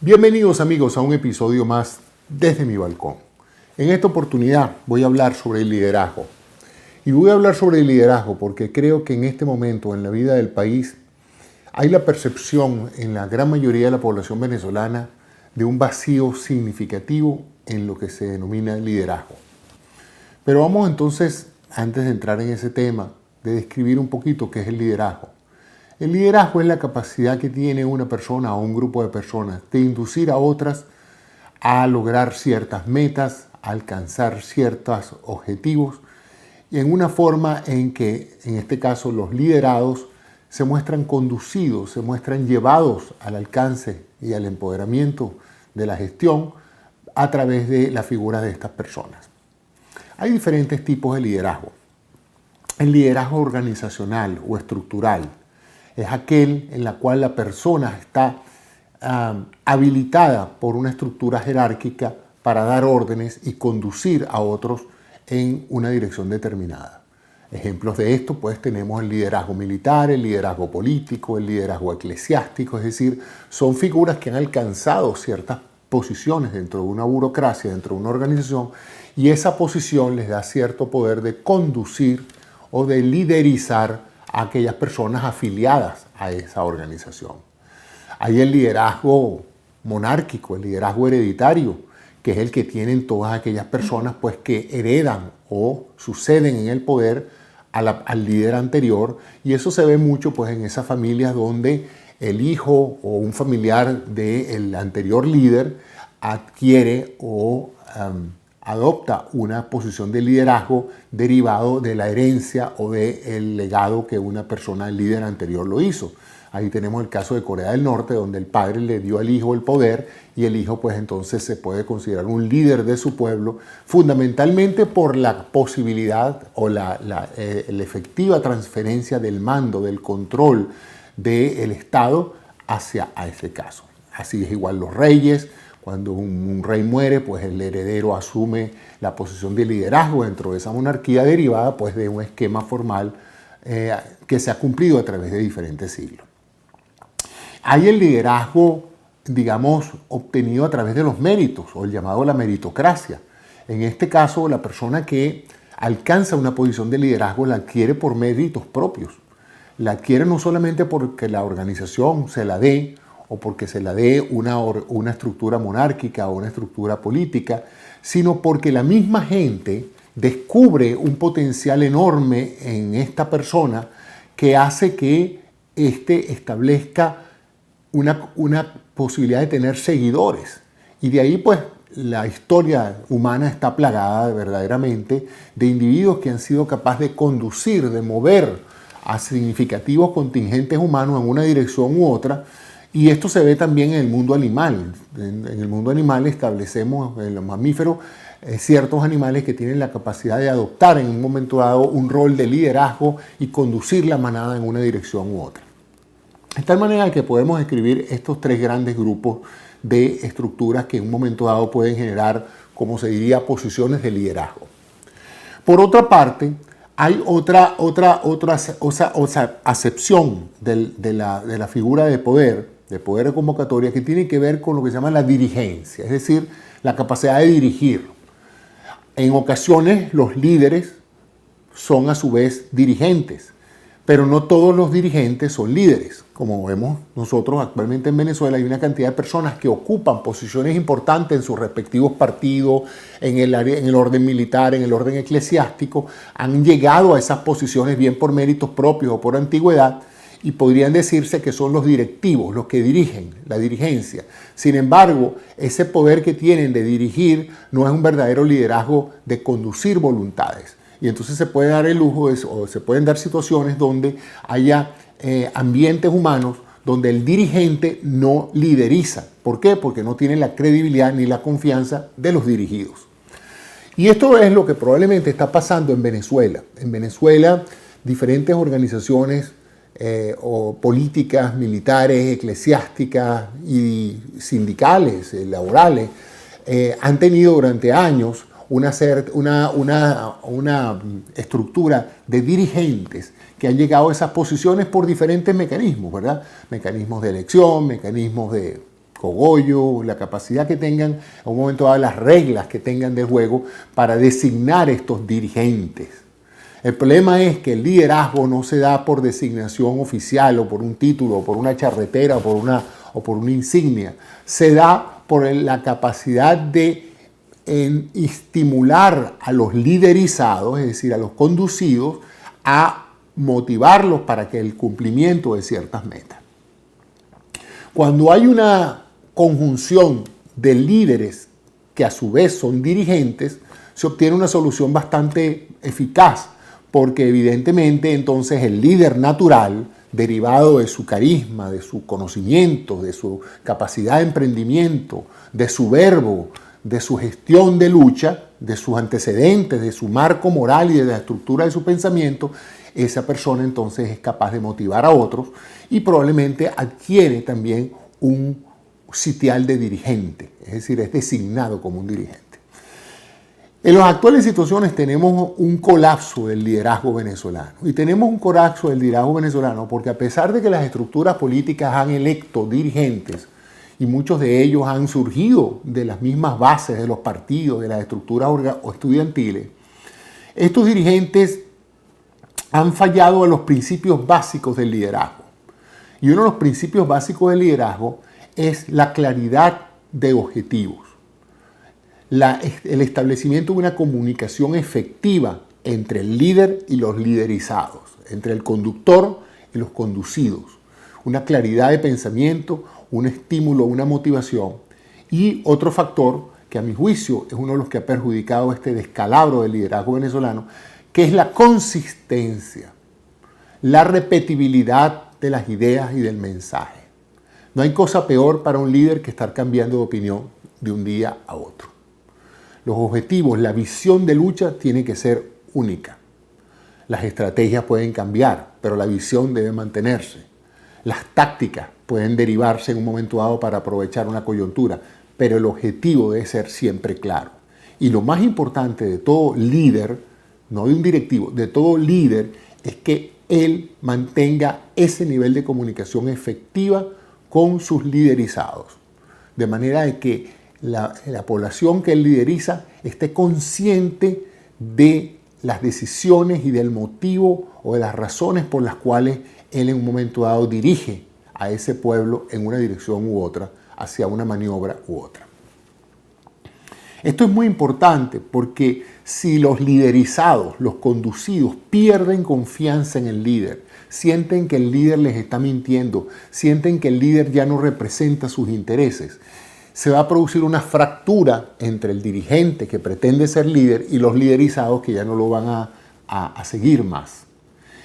Bienvenidos amigos a un episodio más desde mi balcón. En esta oportunidad voy a hablar sobre el liderazgo. Y voy a hablar sobre el liderazgo porque creo que en este momento en la vida del país hay la percepción en la gran mayoría de la población venezolana de un vacío significativo en lo que se denomina liderazgo. Pero vamos entonces, antes de entrar en ese tema, de describir un poquito qué es el liderazgo. El liderazgo es la capacidad que tiene una persona o un grupo de personas de inducir a otras a lograr ciertas metas, a alcanzar ciertos objetivos y en una forma en que, en este caso, los liderados se muestran conducidos, se muestran llevados al alcance y al empoderamiento de la gestión a través de la figura de estas personas. Hay diferentes tipos de liderazgo. El liderazgo organizacional o estructural es aquel en la cual la persona está habilitada por una estructura jerárquica para dar órdenes y conducir a otros en una dirección determinada. Ejemplos de esto, pues tenemos el liderazgo militar, el liderazgo político, el liderazgo eclesiástico, es decir, son figuras que han alcanzado ciertas posiciones dentro de una burocracia, dentro de una organización, y esa posición les da cierto poder de conducir o de liderizar a aquellas personas afiliadas a esa organización. Hay el liderazgo monárquico, el liderazgo hereditario, que es el que tienen todas aquellas personas pues, que heredan o suceden en el poder al líder anterior, y eso se ve mucho pues, en esas familias donde el hijo o un familiar del anterior líder adquiere o adopta una posición de liderazgo derivado de la herencia o del legado que una persona, el líder anterior, lo hizo. Ahí tenemos el caso de Corea del Norte, donde el padre le dio al hijo el poder y el hijo pues entonces se puede considerar un líder de su pueblo, fundamentalmente por la posibilidad o la efectiva transferencia del mando, del control del Estado hacia ese caso. Así es igual los reyes. Cuando un rey muere, pues el heredero asume la posición de liderazgo dentro de esa monarquía derivada pues, de un esquema formal que se ha cumplido a través de diferentes siglos. Hay el liderazgo, digamos, obtenido a través de los méritos o el llamado la meritocracia. En este caso, la persona que alcanza una posición de liderazgo la adquiere por méritos propios. La adquiere no solamente porque la organización se la dé, o porque se la dé una estructura monárquica o una estructura política, sino porque la misma gente descubre un potencial enorme en esta persona que hace que éste establezca una posibilidad de tener seguidores. Y de ahí pues la historia humana está plagada verdaderamente de individuos que han sido capaces de conducir, de mover a significativos contingentes humanos en una dirección u otra. Y esto se ve también en el mundo animal. En el mundo animal establecemos en los mamíferos ciertos animales que tienen la capacidad de adoptar en un momento dado un rol de liderazgo y conducir la manada en una dirección u otra. De tal manera que podemos escribir estos tres grandes grupos de estructuras que en un momento dado pueden generar, como se diría, posiciones de liderazgo. Por otra parte, hay otra acepción de la figura de poder de convocatoria que tiene que ver con lo que se llama la dirigencia, es decir, la capacidad de dirigir. En ocasiones los líderes son a su vez dirigentes, pero no todos los dirigentes son líderes. Como vemos nosotros actualmente en Venezuela hay una cantidad de personas que ocupan posiciones importantes en sus respectivos partidos, en el orden militar, en el orden eclesiástico, han llegado a esas posiciones bien por méritos propios o por antigüedad, y podrían decirse que son los directivos, los que dirigen, la dirigencia. Sin embargo, ese poder que tienen de dirigir no es un verdadero liderazgo de conducir voluntades. Y entonces se puede dar el lujo o se pueden dar situaciones donde haya ambientes humanos donde el dirigente no lideriza. ¿Por qué? Porque no tiene la credibilidad ni la confianza de los dirigidos. Y esto es lo que probablemente está pasando en Venezuela. En Venezuela, diferentes organizaciones o políticas militares, eclesiásticas y sindicales, laborales, han tenido durante años una estructura de dirigentes que han llegado a esas posiciones por diferentes mecanismos, ¿verdad? Mecanismos de elección, mecanismos de cogollo, la capacidad que tengan, en un momento dado, las reglas que tengan de juego para designar estos dirigentes. El problema es que el liderazgo no se da por designación oficial o por un título, o por una charretera o por una insignia. Se da por la capacidad de estimular a los liderizados, es decir, a los conducidos, a motivarlos para que el cumplimiento de ciertas metas. Cuando hay una conjunción de líderes que a su vez son dirigentes, se obtiene una solución bastante eficaz, porque evidentemente entonces el líder natural, derivado de su carisma, de su conocimiento, de su capacidad de emprendimiento, de su verbo, de su gestión de lucha, de sus antecedentes, de su marco moral y de la estructura de su pensamiento, esa persona entonces es capaz de motivar a otros y probablemente adquiere también un sitial de dirigente, es decir, es designado como un dirigente. En las actuales situaciones tenemos un colapso del liderazgo venezolano. Y tenemos un colapso del liderazgo venezolano porque a pesar de que las estructuras políticas han electo dirigentes, y muchos de ellos han surgido de las mismas bases de los partidos, de las estructuras estudiantiles, estos dirigentes han fallado en los principios básicos del liderazgo. Y uno de los principios básicos del liderazgo es la claridad de objetivos, el establecimiento de una comunicación efectiva entre el líder y los liderizados, entre el conductor y los conducidos, una claridad de pensamiento, un estímulo, una motivación. Y otro factor que a mi juicio es uno de los que ha perjudicado este descalabro del liderazgo venezolano, que es la consistencia, la repetibilidad de las ideas y del mensaje. No hay cosa peor para un líder que estar cambiando de opinión de un día a otro. Los objetivos, la visión de lucha tiene que ser única. Las estrategias pueden cambiar, pero la visión debe mantenerse. Las tácticas pueden derivarse en un momento dado para aprovechar una coyuntura, pero el objetivo debe ser siempre claro. Y lo más importante de todo líder, no de un directivo, de todo líder, es que él mantenga ese nivel de comunicación efectiva con sus liderizados. De manera de que la población que él lideriza esté consciente de las decisiones y del motivo o de las razones por las cuales él en un momento dado dirige a ese pueblo en una dirección u otra, hacia una maniobra u otra. Esto es muy importante porque si los liderizados, los conducidos, pierden confianza en el líder, sienten que el líder les está mintiendo, sienten que el líder ya no representa sus intereses, se va a producir una fractura entre el dirigente que pretende ser líder y los liderizados que ya no lo van a seguir más.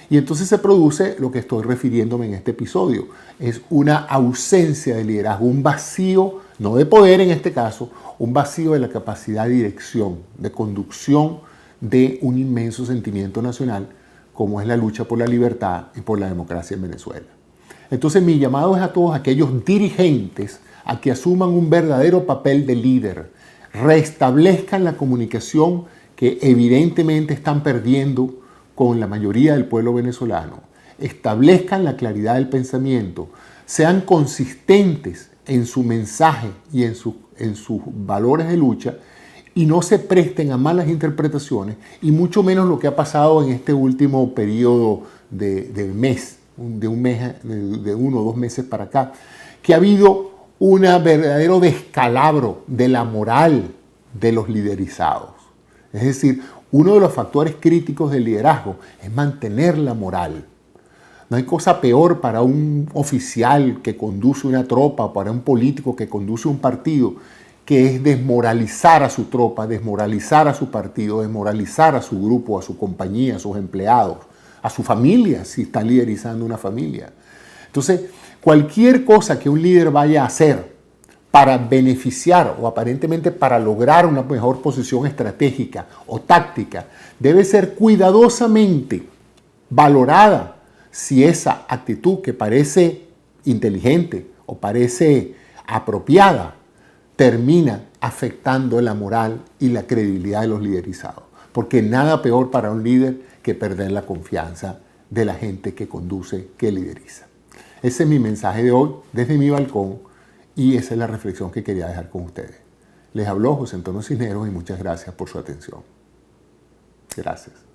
Y entonces se produce lo que estoy refiriéndome en este episodio. Es una ausencia de liderazgo, un vacío, no de poder en este caso, un vacío de la capacidad de dirección, de conducción de un inmenso sentimiento nacional como es la lucha por la libertad y por la democracia en Venezuela. Entonces mi llamado es a todos aquellos dirigentes a que asuman un verdadero papel de líder, restablezcan la comunicación que evidentemente están perdiendo con la mayoría del pueblo venezolano, establezcan la claridad del pensamiento, sean consistentes en su mensaje y en sus valores de lucha y no se presten a malas interpretaciones y mucho menos lo que ha pasado en este último periodo de uno o dos meses para acá, que ha habido un verdadero descalabro de la moral de los liderizados. Es decir, uno de los factores críticos del liderazgo es mantener la moral. No hay cosa peor para un oficial que conduce una tropa, para un político que conduce un partido, que es desmoralizar a su tropa, desmoralizar a su partido, desmoralizar a su grupo, a su compañía, a sus empleados, a su familia, si está liderizando una familia. Entonces, cualquier cosa que un líder vaya a hacer para beneficiar o aparentemente para lograr una mejor posición estratégica o táctica, debe ser cuidadosamente valorada si esa actitud que parece inteligente o parece apropiada termina afectando la moral y la credibilidad de los liderizados. Porque nada peor para un líder que perder la confianza de la gente que conduce, que lideriza. Ese es mi mensaje de hoy desde mi balcón Y esa es la reflexión que quería dejar con ustedes. Les habló José Antonio Cisneros y muchas gracias por su atención. Gracias.